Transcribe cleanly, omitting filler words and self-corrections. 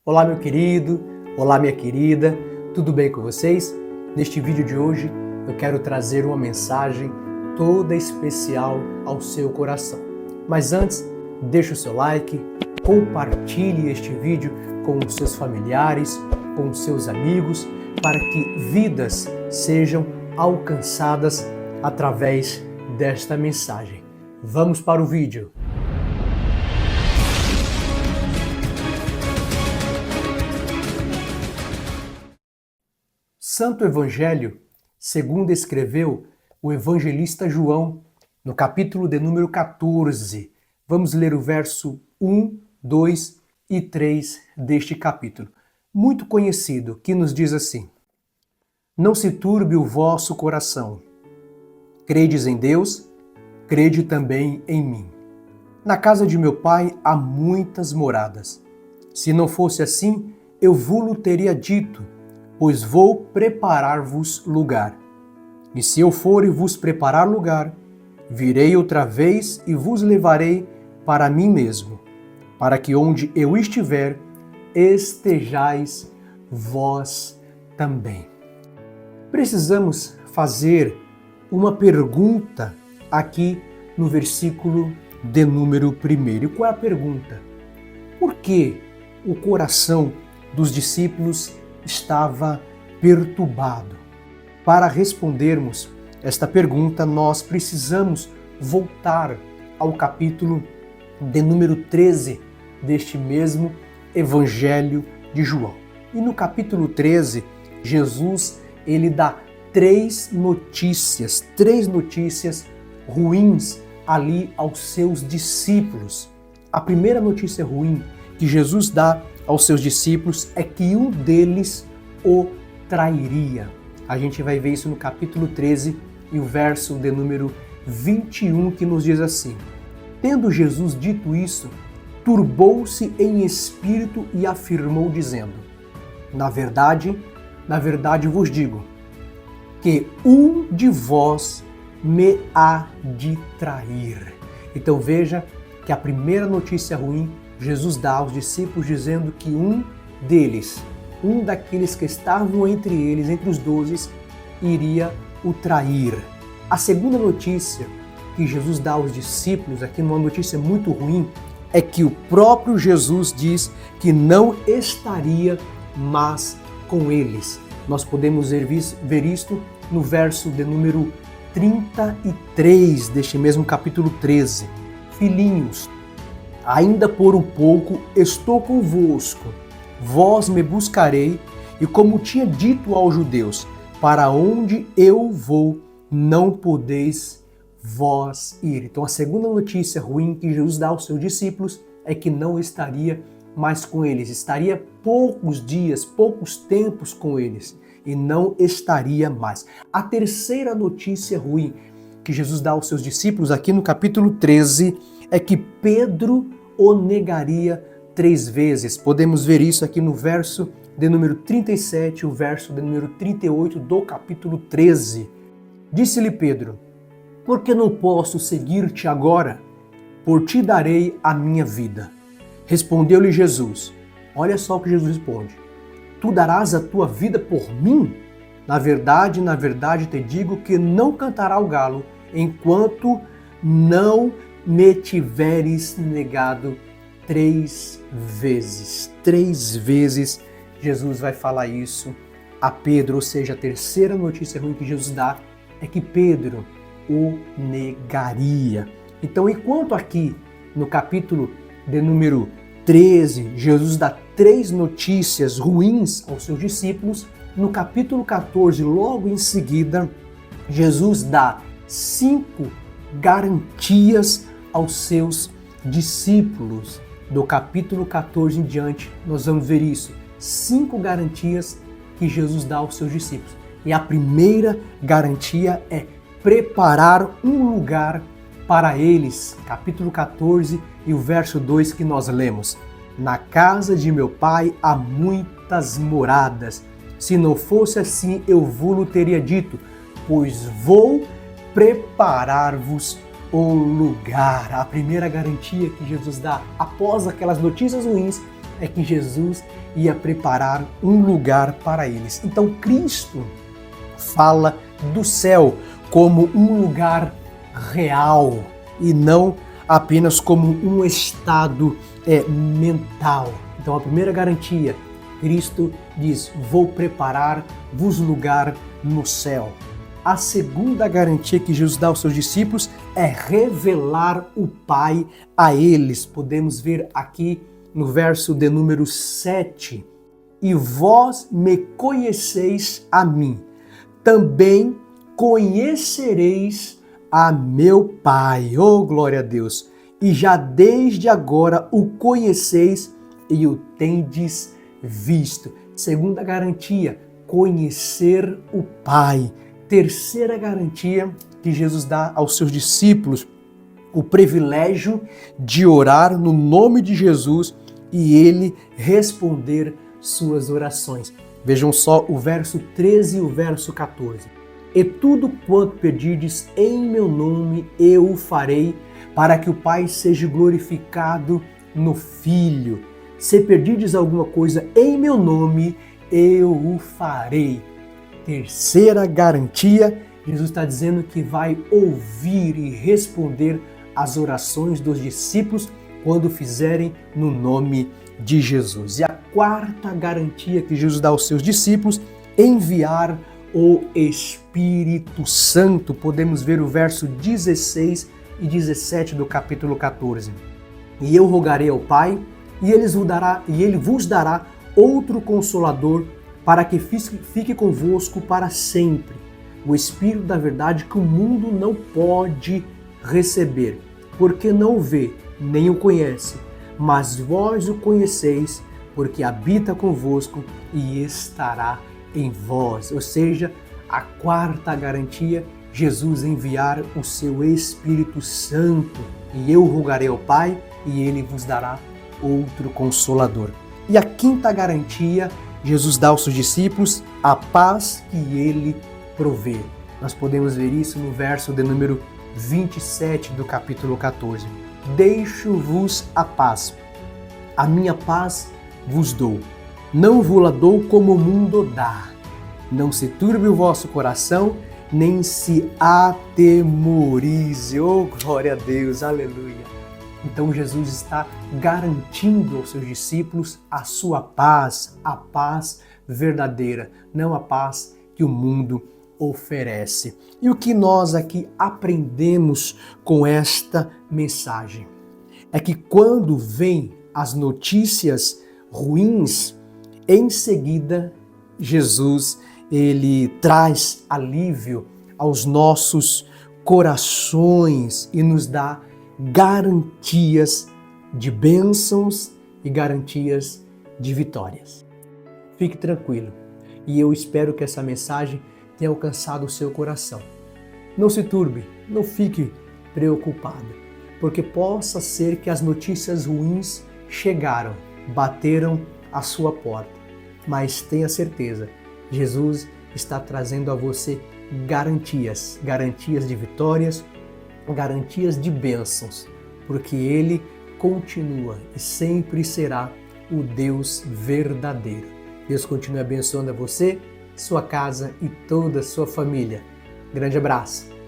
Olá, meu querido, olá, minha querida, tudo bem com vocês? Neste vídeo de hoje eu quero trazer uma mensagem toda especial ao seu coração. Mas antes, deixe o seu like, compartilhe este vídeo com os seus familiares, com os seus amigos, para que vidas sejam alcançadas através desta mensagem. Vamos para o vídeo. Santo Evangelho, segundo escreveu o evangelista João, no capítulo de número 14. Vamos ler o verso 1, 2 e 3 deste capítulo, muito conhecido, que nos diz assim: Não se turbe o vosso coração. Credes em Deus, crede também em mim. Na casa de meu pai há muitas moradas. Se não fosse assim, eu vou-lo teria dito, pois vou preparar-vos lugar. E se eu for e vos preparar lugar, virei outra vez e vos levarei para mim mesmo, para que onde eu estiver, estejais vós também. Precisamos fazer uma pergunta aqui no versículo de número 1. E qual é a pergunta? Por que o coração dos discípulos estava perturbado? Para respondermos esta pergunta, nós precisamos voltar ao capítulo de número 13 deste mesmo Evangelho de João. E no capítulo 13, Jesus ele dá três notícias ruins ali aos seus discípulos. A primeira notícia ruim que Jesus dá aos seus discípulos é que um deles o trairia. A gente vai ver isso no capítulo 13 e o verso de número 21 que nos diz assim: Tendo Jesus dito isso, turbou-se em espírito e afirmou dizendo: Na verdade vos digo, que um de vós me há de trair. Então veja que a primeira notícia ruim Jesus dá aos discípulos dizendo que um deles, um daqueles que estavam entre eles, entre os 12, iria o trair. A segunda notícia que Jesus dá aos discípulos, aqui numa notícia muito ruim, é que o próprio Jesus diz que não estaria mais com eles. Nós podemos ver isto no verso de número 33 deste mesmo capítulo 13. Filhinhos, ainda por um pouco estou convosco, vós me buscarei, e como tinha dito aos judeus, para onde eu vou, não podeis vós ir. Então a segunda notícia ruim que Jesus dá aos seus discípulos é que não estaria mais com eles, estaria poucos dias, poucos tempos com eles, e não estaria mais. A terceira notícia ruim que Jesus dá aos seus discípulos aqui no capítulo 13 é que Pedro o negaria 3 vezes. Podemos ver isso aqui no verso de número 37 e o verso de número 38 do capítulo 13. Disse-lhe Pedro: Por que não posso seguir-te agora? Por ti darei a minha vida. Respondeu-lhe Jesus. Olha só o que Jesus responde: Tu darás a tua vida por mim? Na verdade te digo que não cantará o galo enquanto não me tiveres negado 3 vezes. 3 vezes Jesus vai falar isso a Pedro, ou seja, a terceira notícia ruim que Jesus dá é que Pedro o negaria. Então, enquanto aqui no capítulo de número 13, Jesus dá 3 notícias ruins aos seus discípulos, no capítulo 14, logo em seguida, Jesus dá 5 garantias aos seus discípulos. Do capítulo 14 em diante, nós vamos ver isso. 5 garantias que Jesus dá aos seus discípulos. E a primeira garantia é preparar um lugar para eles. Capítulo 14 e o verso 2 que nós lemos. Na casa de meu pai há muitas moradas. Se não fosse assim, eu vou-lo teria dito, pois vou preparar-vos o lugar. A primeira garantia que Jesus dá após aquelas notícias ruins é que Jesus ia preparar um lugar para eles. Então Cristo fala do céu como um lugar real e não apenas como um estado mental. Então a primeira garantia, Cristo diz: vou preparar-vos lugar no céu. A segunda garantia que Jesus dá aos seus discípulos é revelar o Pai a eles. Podemos ver aqui no verso de número 7. E vós me conheceis a mim, também conhecereis a meu Pai. Oh, glória a Deus! E já desde agora o conheceis e o tendes visto. Segunda garantia, conhecer o Pai. Terceira garantia que Jesus dá aos seus discípulos, o privilégio de orar no nome de Jesus e ele responder suas orações. Vejam só o verso 13 e o verso 14. E tudo quanto pedirdes em meu nome eu o farei, para que o Pai seja glorificado no Filho. Se pedirdes alguma coisa em meu nome, eu o farei. Terceira garantia, Jesus está dizendo que vai ouvir e responder às orações dos discípulos quando fizerem no nome de Jesus. E a quarta garantia que Jesus dá aos seus discípulos, enviar o Espírito Santo. Podemos ver o verso 16 e 17 do capítulo 14. E eu rogarei ao Pai, e ele vos dará outro Consolador, para que fique convosco para sempre, o Espírito da verdade que o mundo não pode receber, porque não o vê, nem o conhece, mas vós o conheceis, porque habita convosco e estará em vós. Ou seja, a quarta garantia, Jesus enviar o seu Espírito Santo, e eu rogarei ao Pai, e ele vos dará outro Consolador. E a quinta garantia, Jesus dá aos seus discípulos a paz que ele provê. Nós podemos ver isso no verso de número 27 do capítulo 14. Deixo-vos a paz, a minha paz vos dou. Não vos-la dou como o mundo dá. Não se turbe o vosso coração, nem se atemorize. Oh, glória a Deus, aleluia. Então Jesus está garantindo aos seus discípulos a sua paz, a paz verdadeira, não a paz que o mundo oferece. E o que nós aqui aprendemos com esta mensagem é que quando vêm as notícias ruins, em seguida Jesus ele traz alívio aos nossos corações e nos dá garantias de bênçãos e garantias de vitórias. Fique tranquilo e eu espero que essa mensagem tenha alcançado o seu coração. Não se turbe, não fique preocupado, porque possa ser que as notícias ruins chegaram, bateram à sua porta, mas tenha certeza, Jesus está trazendo a você garantias de vitórias, garantias de bênçãos, porque Ele continua e sempre será o Deus verdadeiro. Deus continue abençoando a você, sua casa e toda a sua família. Grande abraço!